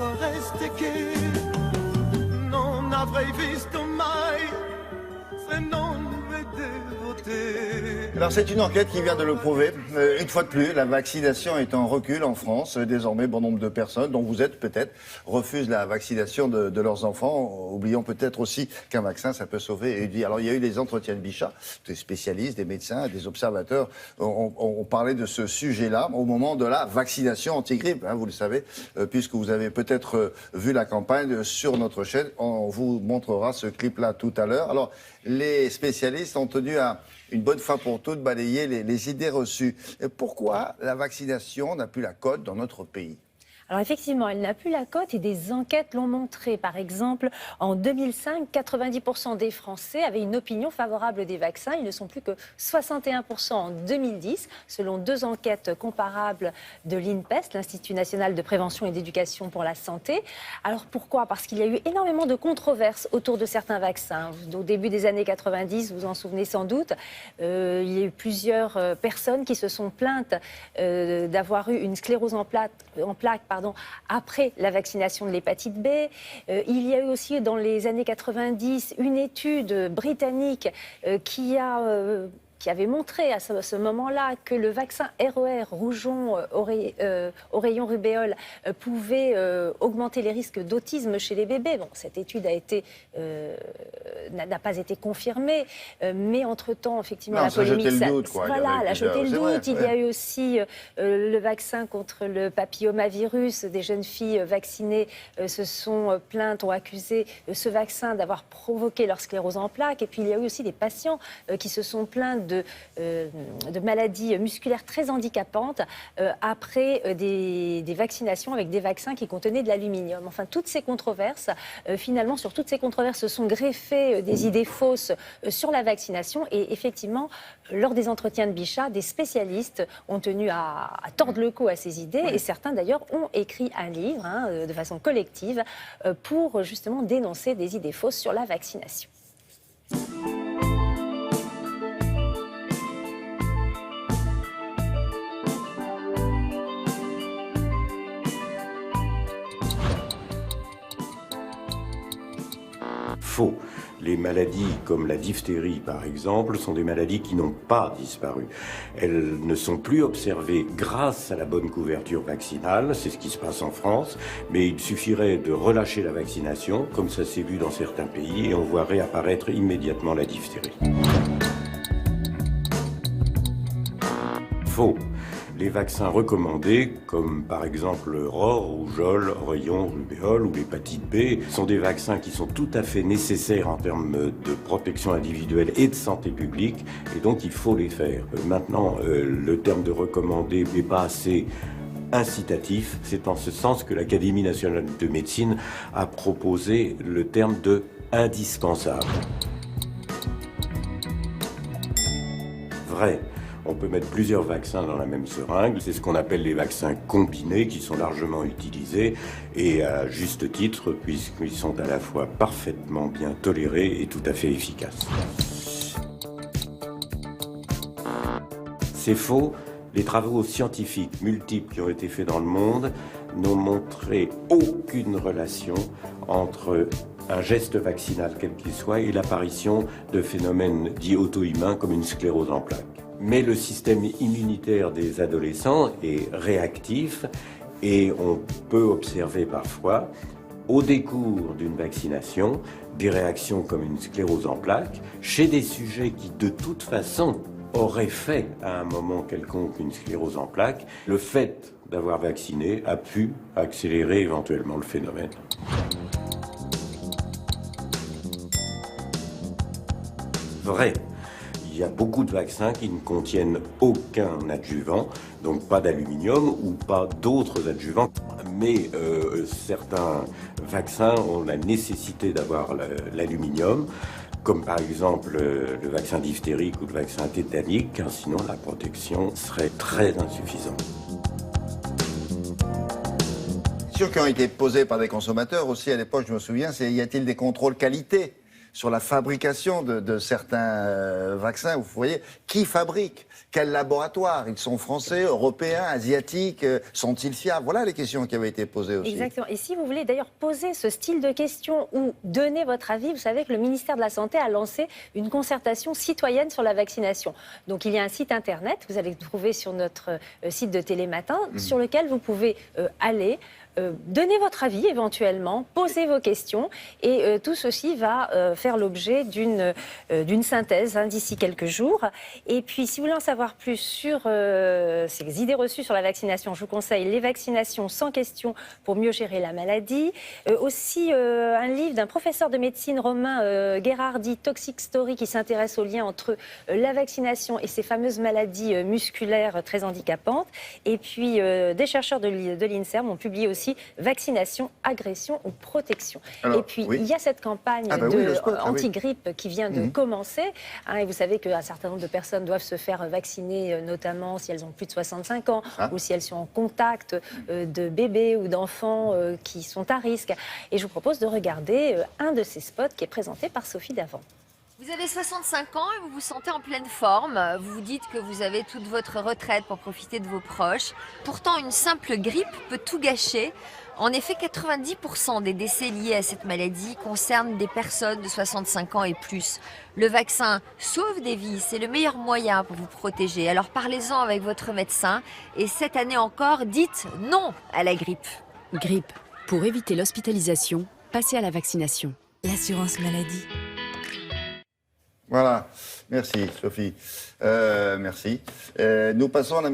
vorresti che non avrei visto mai se non vedevo te. Alors c'est une enquête qui vient de le prouver. Une fois de plus, la vaccination est en recul en France. Désormais, bon nombre de personnes, dont vous êtes peut-être, refusent la vaccination de leurs enfants. Oublions peut-être aussi qu'un vaccin, ça peut sauver une vie. Alors il y a eu les entretiens de Bichat, des spécialistes, des médecins, des observateurs ont parlé de ce sujet-là au moment de la vaccination anti-grippe, hein, vous le savez, puisque vous avez peut-être vu la campagne sur notre chaîne. On vous montrera ce clip-là tout à l'heure. Alors les spécialistes ont tenu à une bonne fois pour toutes balayer les idées reçues. Et pourquoi la vaccination n'a plus la cote dans notre pays ? Alors effectivement, elle n'a plus la cote et des enquêtes l'ont montré. Par exemple, en 2005, 90% des Français avaient une opinion favorable des vaccins. Ils ne sont plus que 61% en 2010, selon deux enquêtes comparables de l'INPES, l'Institut national de prévention et d'éducation pour la santé. Alors pourquoi ? Parce qu'il y a eu énormément de controverses autour de certains vaccins. Au début des années 90, vous vous en souvenez sans doute, il y a eu plusieurs personnes qui se sont plaintes d'avoir eu une sclérose en plaques, après la vaccination de l'hépatite B. Il y a eu aussi dans les années 90 une étude britannique qui avait montré à ce moment-là que le vaccin RER, rougeon, oreillon, rubéole, pouvait augmenter les risques d'autisme chez les bébés. Bon, cette étude n'a pas été confirmée, mais entre-temps, effectivement, la polémique... Elle a jeté le doute. Il y a eu ouais. aussi le vaccin contre le papillomavirus. Des jeunes filles vaccinées se sont plaintes, ont accusé ce vaccin d'avoir provoqué leur sclérose en plaques. Et puis, il y a eu aussi des patients qui se sont plaints de maladies musculaires très handicapantes après des vaccinations avec des vaccins qui contenaient de l'aluminium. Enfin, toutes ces controverses, finalement, sur toutes ces controverses se sont greffées des idées fausses sur la vaccination. Et effectivement, lors des entretiens de Bichat, des spécialistes ont tenu à tordre le cou à ces idées. Et certains, d'ailleurs, ont écrit un livre de façon collective pour justement dénoncer des idées fausses sur la vaccination. Faux. Les maladies comme la diphtérie, par exemple, sont des maladies qui n'ont pas disparu. Elles ne sont plus observées grâce à la bonne couverture vaccinale, c'est ce qui se passe en France, mais il suffirait de relâcher la vaccination, comme ça s'est vu dans certains pays, et on voit réapparaître immédiatement la diphtérie. Faux. Les vaccins recommandés, comme par exemple ROR, rougeole, oreillon, rubéole ou l'hépatite B, sont des vaccins qui sont tout à fait nécessaires en termes de protection individuelle et de santé publique, et donc il faut les faire. Maintenant, le terme de recommandé n'est pas assez incitatif. C'est en ce sens que l'Académie nationale de médecine a proposé le terme de indispensable. Vrai. On peut mettre plusieurs vaccins dans la même seringue. C'est ce qu'on appelle les vaccins combinés qui sont largement utilisés et à juste titre puisqu'ils sont à la fois parfaitement bien tolérés et tout à fait efficaces. C'est faux. Les travaux scientifiques multiples qui ont été faits dans le monde n'ont montré aucune relation entre un geste vaccinal quel qu'il soit et l'apparition de phénomènes dits auto-immuns comme une sclérose en plaques. Mais le système immunitaire des adolescents est réactif et on peut observer parfois, au décours d'une vaccination, des réactions comme une sclérose en plaques chez des sujets qui, de toute façon, auraient fait à un moment quelconque une sclérose en plaques. Le fait d'avoir vacciné a pu accélérer éventuellement le phénomène. Vrai. Il y a beaucoup de vaccins qui ne contiennent aucun adjuvant, donc pas d'aluminium ou pas d'autres adjuvants. Mais certains vaccins ont la nécessité d'avoir l'aluminium, comme par exemple le vaccin diphtérique ou le vaccin tétanique, car sinon la protection serait très insuffisante. Questions qui ont été posées par des consommateurs aussi à l'époque, je me souviens, c'est y a-t-il des contrôles qualité sur la fabrication de certains vaccins. Vous voyez, qui fabrique? Quel laboratoire? Ils sont français, européens, asiatiques? Sont-ils fiables? Voilà les questions qui avaient été posées aussi. Exactement. Et si vous voulez d'ailleurs poser ce style de questions ou donner votre avis, vous savez que le ministère de la Santé a lancé une concertation citoyenne sur la vaccination. Donc il y a un site internet, vous allez le trouver sur notre site de Télématin, sur lequel vous pouvez aller. Donnez votre avis éventuellement, posez vos questions et tout ceci va faire l'objet d'une synthèse d'ici quelques jours. Et puis si vous voulez en savoir plus sur ces idées reçues sur la vaccination, je vous conseille Les vaccinations sans question pour mieux gérer la maladie. Aussi un livre d'un professeur de médecine, Romain Gherardi, Toxic Story, qui s'intéresse au lien entre la vaccination et ces fameuses maladies musculaires très handicapantes. Et puis des chercheurs de l'INSERM ont publié aussi Vaccination, agression ou protection. Alors, et puis, oui. il y a cette campagne anti-grippe qui vient de commencer. Et vous savez qu'un certain nombre de personnes doivent se faire vacciner, notamment si elles ont plus de 65 ans ou si elles sont en contact de bébés ou d'enfants qui sont à risque. Et je vous propose de regarder un de ces spots qui est présenté par Sophie Davant. Vous avez 65 ans et vous vous sentez en pleine forme. Vous vous dites que vous avez toute votre retraite pour profiter de vos proches. Pourtant, une simple grippe peut tout gâcher. En effet, 90% des décès liés à cette maladie concernent des personnes de 65 ans et plus. Le vaccin sauve des vies, c'est le meilleur moyen pour vous protéger. Alors parlez-en avec votre médecin et cette année encore, dites non à la grippe. Grippe. Pour éviter l'hospitalisation, passez à la vaccination. L'assurance maladie. Voilà, merci Sophie. Merci. Nous passons à la